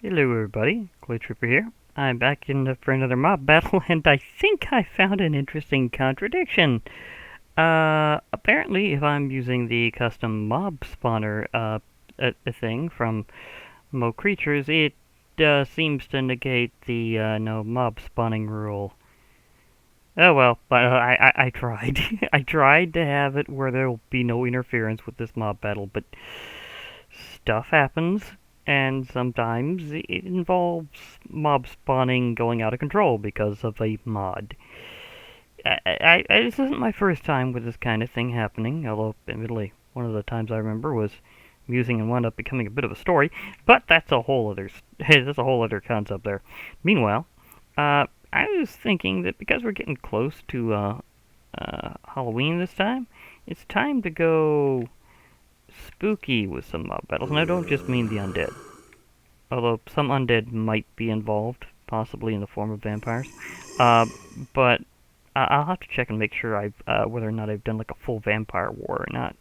Hello everybody, Clay Trooper here. I'm back for another mob battle, and I think I found an interesting contradiction. Apparently, if I'm using the custom mob spawner a thing from Mo Creatures, it seems to negate the no mob spawning rule. Oh well, but I tried. I tried to have it where there will be no interference with this mob battle, but stuff happens, and sometimes it involves mob spawning going out of control because of a mod. This isn't my first time with this kind of thing happening, although, admittedly, one of the times I remember was amusing and wound up becoming a bit of a story, but that's a whole other, that's a whole other concept there. Meanwhile, I was thinking that because we're getting close to Halloween this time, it's time to go spooky with some mob battles, and I don't just mean the undead. Although some undead might be involved, possibly in the form of vampires. But I'll have to check and make sure whether or not I've done like a full vampire war or not.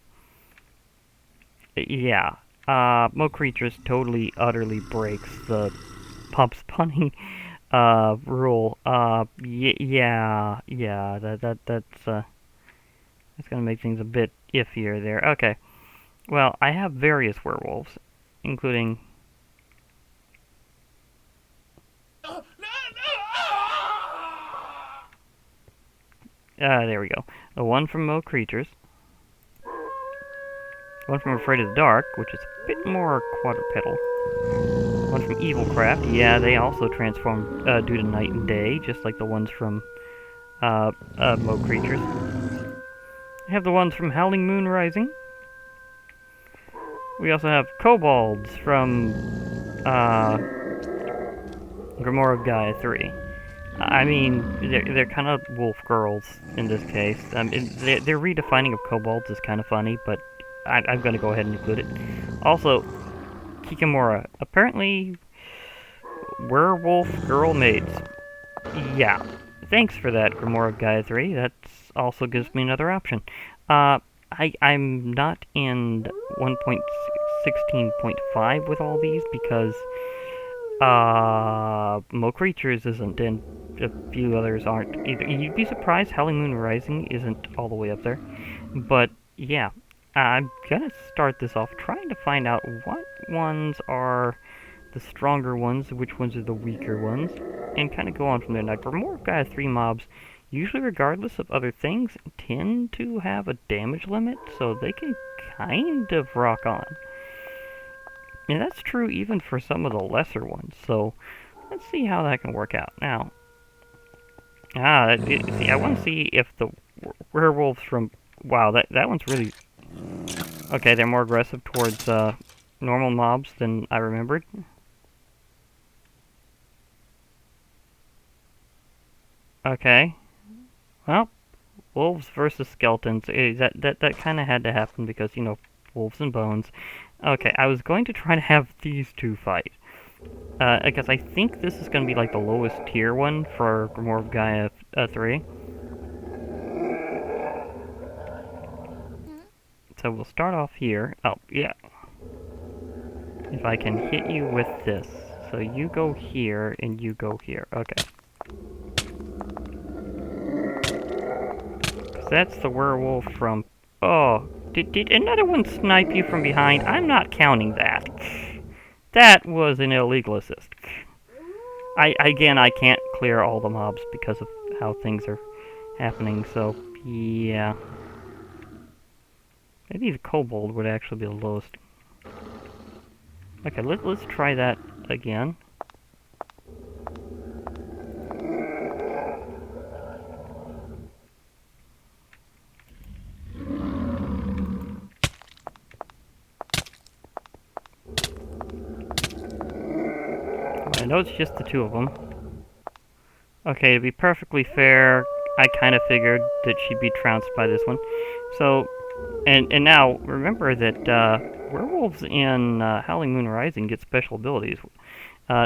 Yeah, Mo Creatures totally, utterly breaks the pub spawning rule. Yeah, that's gonna make things a bit iffier there. Okay. Well, I have various werewolves, including... there we go. The one from Mo Creatures. One from Afraid of the Dark, which is a bit more quadrupedal. One from Evilcraft. Yeah, they also transform due to night and day, just like the ones from Mo Creatures. I have the ones from Howling Moon Rising. We also have kobolds from Grimoire of Gaia 3. I mean, they're kind of wolf girls in this case. Their redefining of kobolds is kind of funny, but I'm going to go ahead and include it. Also, Kikamura. Apparently, werewolf girl maids. Yeah. Thanks for that, Grimoire of Gaia 3. That also gives me another option. I'm not in 1.16.5 with all these because Mo Creatures isn't, and a few others aren't either. You'd be surprised Howling Moon Rising isn't all the way up there. But yeah, I'm gonna start this off trying to find out what ones are the stronger ones, which ones are the weaker ones, and kind of go on from there. Now, Grimoire of Gaia 3 mobs, usually regardless of other things, tend to have a damage limit, so they can kind of rock on. And that's true even for some of the lesser ones, so let's see how that can work out. Now, see, I want to see if the werewolves from... Wow, that one's really... Okay, they're more aggressive towards normal mobs than I remembered. Okay. Well, wolves versus skeletons. That kind of had to happen because, you know, wolves and bones. Okay, I was going to try to have these two fight. Because I think this is going to be like the lowest tier one for Grimoire of Gaia 3. So we'll start off here. Oh, yeah. If I can hit you with this. So you go here, and you go here. Okay. That's the werewolf from... Oh, did another one snipe you from behind? I'm not counting that. That was an illegal assist. Again, I can't clear all the mobs because of how things are happening, so, yeah. Maybe the kobold would actually be the lowest. Okay, let's try that again. I know it's just the two of them. Okay, to be perfectly fair, I kind of figured that she'd be trounced by this one. So, and now, remember that werewolves in Howling Moon Rising get special abilities.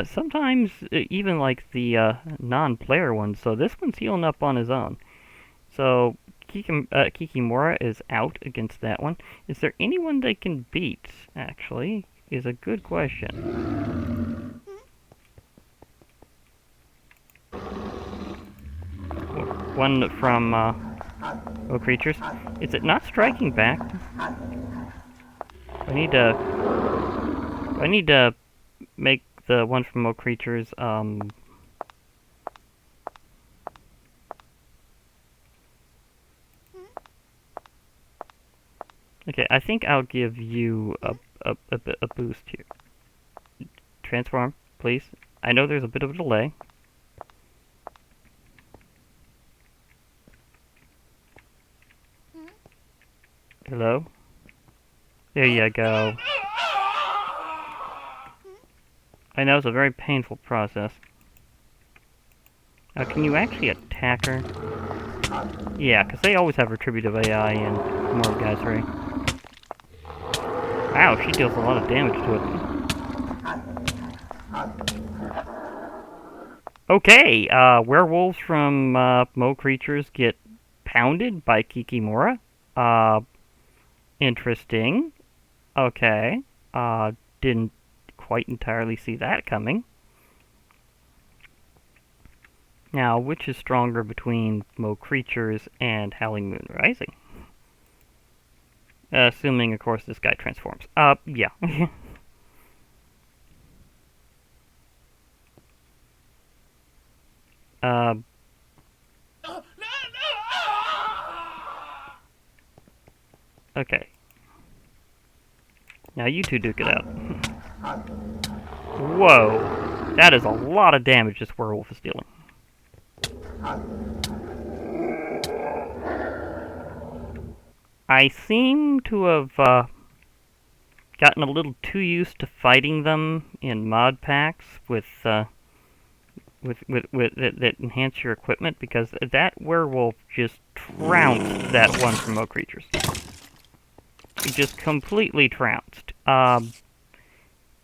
Sometimes even like the non-player ones, so this one's healing up on his own. So, Kikimura is out against that one. Is there anyone they can beat, actually, is a good question. one from Oh Creatures. Is it not striking back? I need to make the one from Oh Creatures okay, I think I'll give you a boost here. Transform, please. I know there's a bit of a delay. Hello? There you go. I know it's a very painful process. Now, can you actually attack her? Yeah, because they always have retributive AI in Grimoire of Gaia. Wow, she deals a lot of damage to it. Okay, werewolves from Mo Creatures get pounded by Kikimora. Interesting. Okay. Didn't quite entirely see that coming. Now, which is stronger between Mo Creatures and Howling Moon Rising? Assuming, of course, this guy transforms. Yeah. Okay. Now you two duke it out. Whoa! That is a lot of damage this werewolf is dealing. I seem to have gotten a little too used to fighting them in mod packs with that enhance your equipment, because that werewolf just trounced that one from Mo Creatures. It just completely trounced.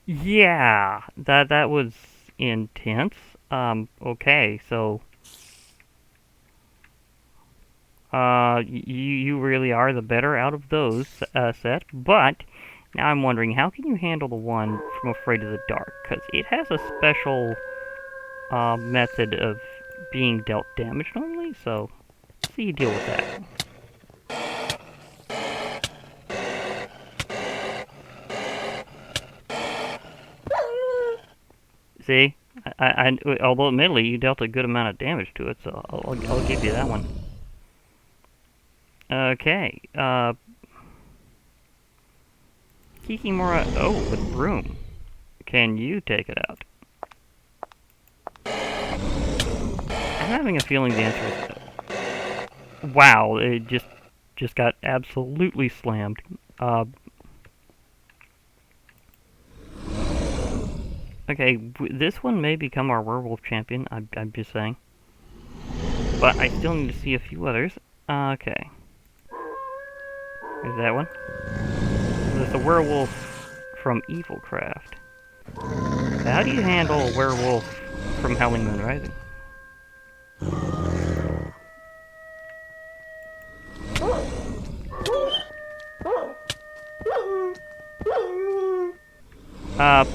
Yeah, that was intense. Okay, so you really are the better out of those set, but now I'm wondering, how can you handle the one from Afraid of the Dark? Because it has a special method of being dealt damage normally, so let's see you deal with that. See? Although admittedly you dealt a good amount of damage to it, so I'll give you that one. Okay, Kikimora, with broom. Can you take it out? I'm having a feeling the answer is no. Wow, it just got absolutely slammed. Okay, this one may become our werewolf champion, I'm just saying. But I still need to see a few others. Okay. There's that one. There's the werewolf from Evilcraft. How do you handle a werewolf from Howling Moon Rising?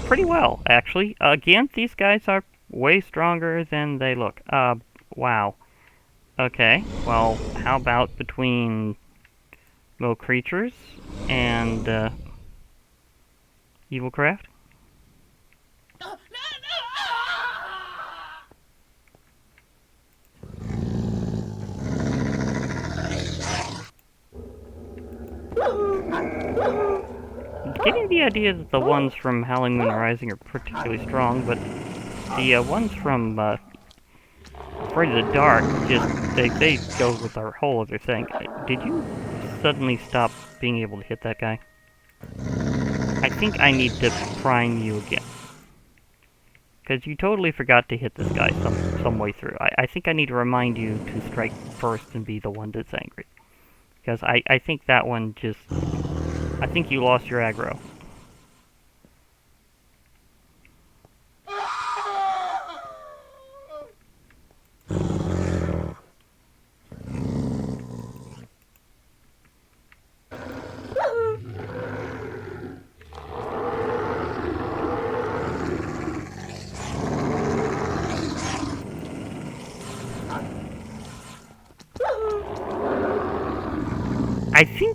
Pretty well, actually. Again, these guys are way stronger than they look. Wow. Okay, well, how about between Mo Creatures and, Evilcraft? Getting the idea that the ones from Howling Moon Rising are particularly strong, but the ones from Afraid of the Dark, they go with our whole other thing. Did you suddenly stop being able to hit that guy? I think I need to prime you again. Because you totally forgot to hit this guy some way through. I think I need to remind you to strike first and be the one that's angry. Because I think that one just... I think you lost your aggro.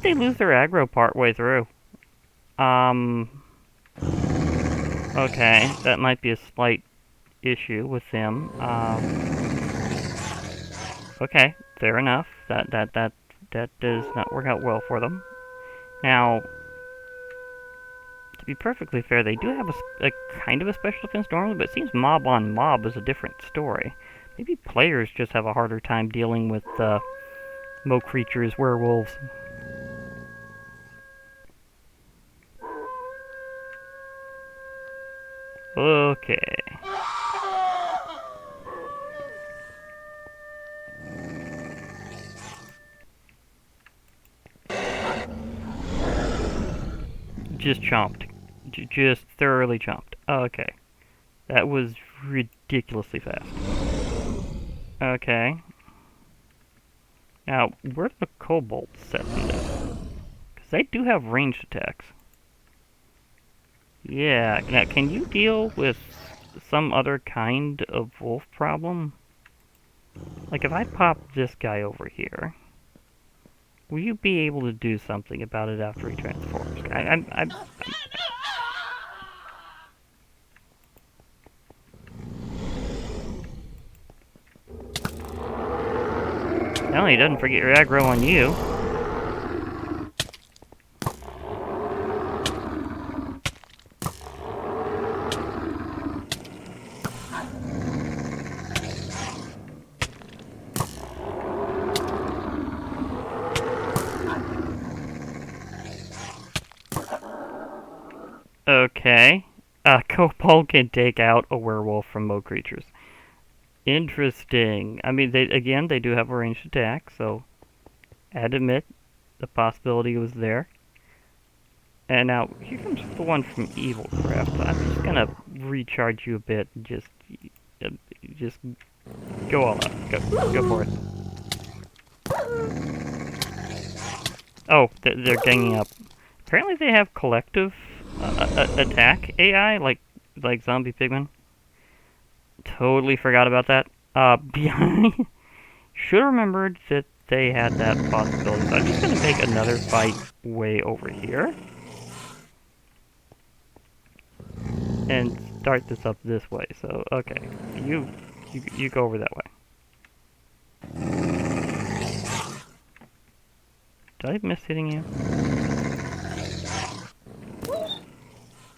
think they lose their aggro partway through. Okay, that might be a slight issue with them. Okay, fair enough. That does not work out well for them. Now, to be perfectly fair, they do have a kind of a special defense normally, but it seems mob on mob is a different story. Maybe players just have a harder time dealing with Mo creatures, werewolves. Okay. Just chomped. Just thoroughly chomped. Okay. That was ridiculously fast. Okay. Now, where do the kobolds set in this? Because they do have ranged attacks. Yeah, now can you deal with some other kind of wolf problem? Like if I pop this guy over here, will you be able to do something about it after he transforms? Well, he doesn't forget your aggro on you. Okay. Kobold can take out a werewolf from Mo creatures. Interesting. I mean, they do have a ranged attack, so I'd admit the possibility was there. And now, here comes the one from Evilcraft. I'm just gonna recharge you a bit and just go all out. Go for it. Oh, they're ganging up. Apparently they have collective attack AI, like zombie pigmen. Totally forgot about that. Should have remembered that they had that possibility. So I'm just gonna make another fight way over here. And start this up this way. So, okay. You go over that way. Did I miss hitting you?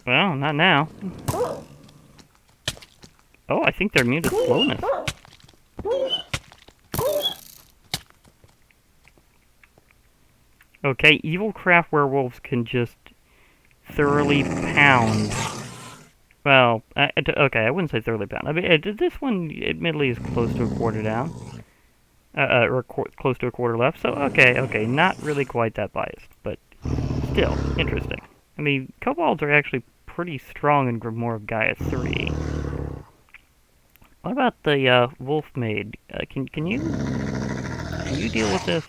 Well, not now. Oh, I think they're immune to slowness. Okay, Evilcraft werewolves can just thoroughly pound. Well, okay, I wouldn't say thoroughly pound. I mean, this one admittedly is close to a quarter down. Or close to a quarter left, so okay, not really quite that biased, but still, interesting. I mean, kobolds are actually pretty strong in Grimoire of Gaia 3. What about the wolf maid? Can you deal with this?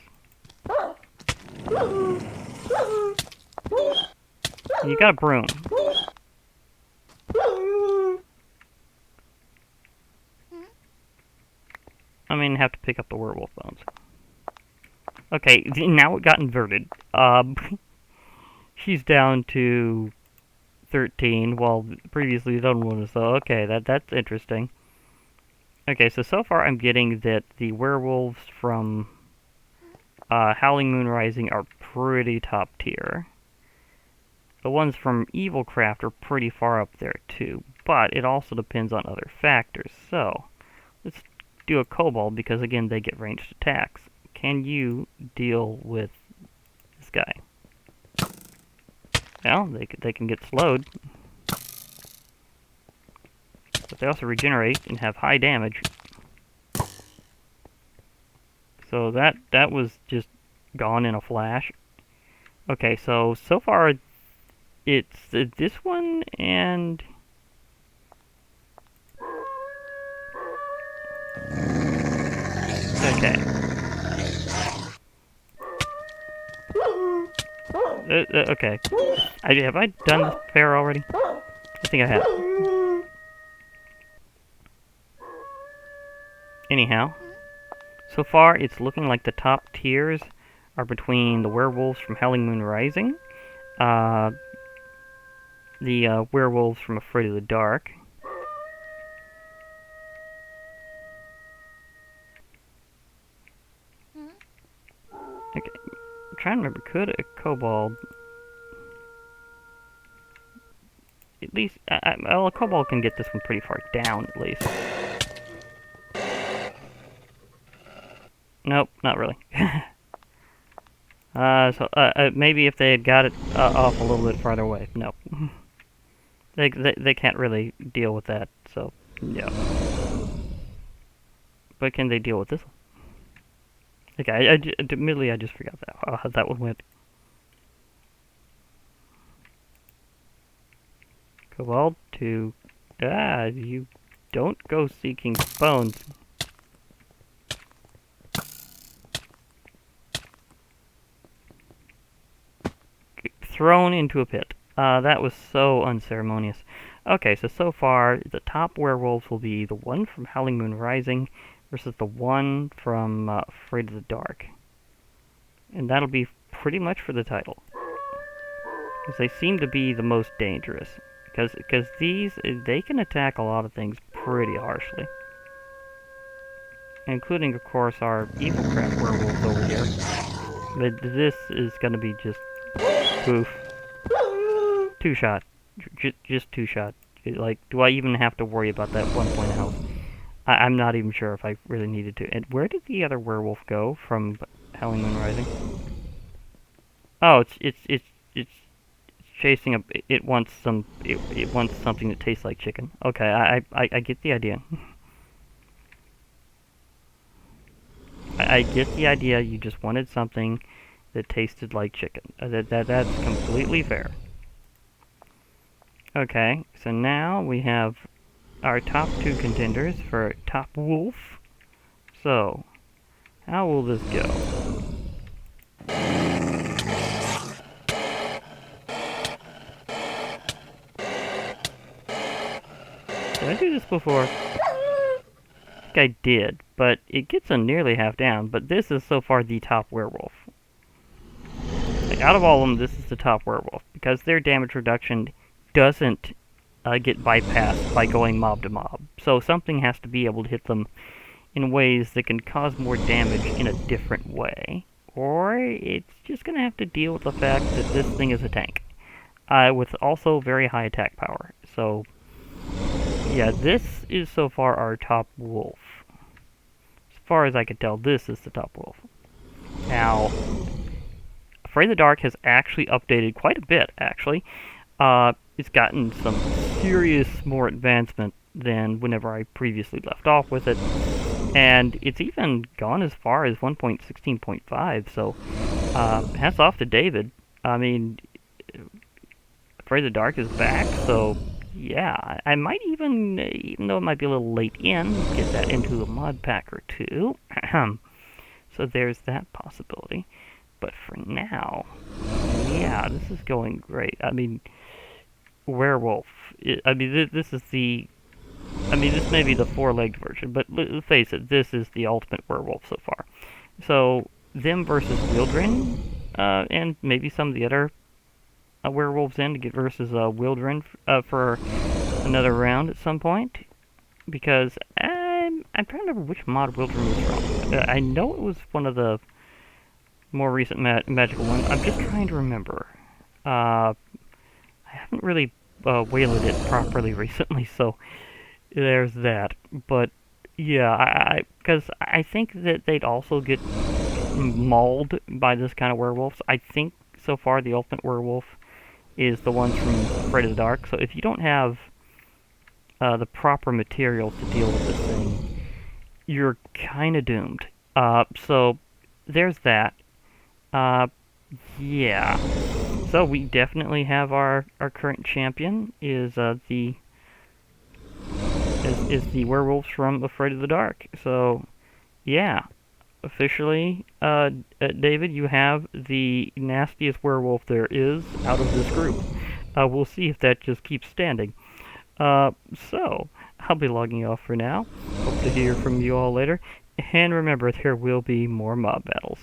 You got a broom. I mean, have to pick up the werewolf bones. Okay, now it got inverted. She's down to 13, while previously the other one was, so okay, that's interesting. Okay, so far I'm getting that the werewolves from Howling Moon Rising are pretty top tier. The ones from Evilcraft are pretty far up there too, but it also depends on other factors. So, let's do a kobold because again they get ranged attacks. Can you deal with this guy? Well, they can get slowed, but they also regenerate and have high damage. So that was just gone in a flash. Okay, so far it's this one and okay. Okay. Have I done this pair already? I think I have. Anyhow, so far it's looking like the top tiers are between the werewolves from Howling Moon Rising, the werewolves from Afraid of the Dark. Okay, I'm trying to remember, could a kobold... At least, well, a kobold can get this one pretty far down, at least. Nope, not really. Maybe if they had got it off a little bit farther away. Nope. They can't really deal with that, so, yeah. But can they deal with this one? Okay, admittedly, I just forgot that, how that one went. Kobold to... you don't go seeking bones. Thrown into a pit. That was so unceremonious. Okay, so far, the top werewolves will be the one from Howling Moon Rising versus the one from Afraid of the Dark. And that'll be pretty much for the title. Because they seem to be the most dangerous. Because these, they can attack a lot of things pretty harshly. Including, of course, our Evilcraft werewolves over here. But this is going to be just... Poof. Two-shot. Just two-shot. Like, do I even have to worry about that 1 point of health? I'm not even sure if I really needed to. And where did the other werewolf go from Howling Moon Rising? Oh, it's chasing a... It wants some... It wants something that tastes like chicken. Okay, I get the idea. I get the idea. You just wanted something that tasted like chicken. That's completely fair. Okay, so now we have our top two contenders for top wolf. So, how will this go? Did I do this before? I think I did, but it gets a nearly half down, but this is so far the top werewolf. Like, out of all of them, this is the top werewolf, because their damage reduction doesn't get bypassed by going mob to mob. So something has to be able to hit them in ways that can cause more damage in a different way. Or it's just going to have to deal with the fact that this thing is a tank. With also very high attack power. So, yeah, this is so far our top wolf. As far as I can tell, this is the top wolf. Now, Afraid of the Dark has actually updated quite a bit, actually. It's gotten some serious more advancement than whenever I previously left off with it. And it's even gone as far as 1.16.5, so hats off to David. I mean, Afraid of the Dark is back, so yeah, I might even though it might be a little late in, get that into a mod pack or two. So there's that possibility. But for now, yeah, this is going great. I mean, Werewolf. This is the... I mean, this may be the four-legged version, but let's face it, this is the ultimate werewolf so far. So, them versus Wildren, and maybe some of the other werewolves in to get versus Wildren for another round at some point. Because I'm trying to remember which mod Wildren was from. I know it was one of the more recent magical ones. I'm just trying to remember. I haven't really waylaid it properly recently, so there's that. But yeah, because I think that they'd also get mauled by this kind of werewolves. I think so far the ultimate werewolf is the ones from Afraid of the Dark. So if you don't have the proper materials to deal with this thing, you're kind of doomed. So there's that. Yeah. So we definitely have our current champion is the werewolves from Afraid of the Dark. So yeah, officially, David, you have the nastiest werewolf there is out of this group. We'll see if that just keeps standing. So I'll be logging off for now. Hope to hear from you all later. And remember, there will be more mob battles.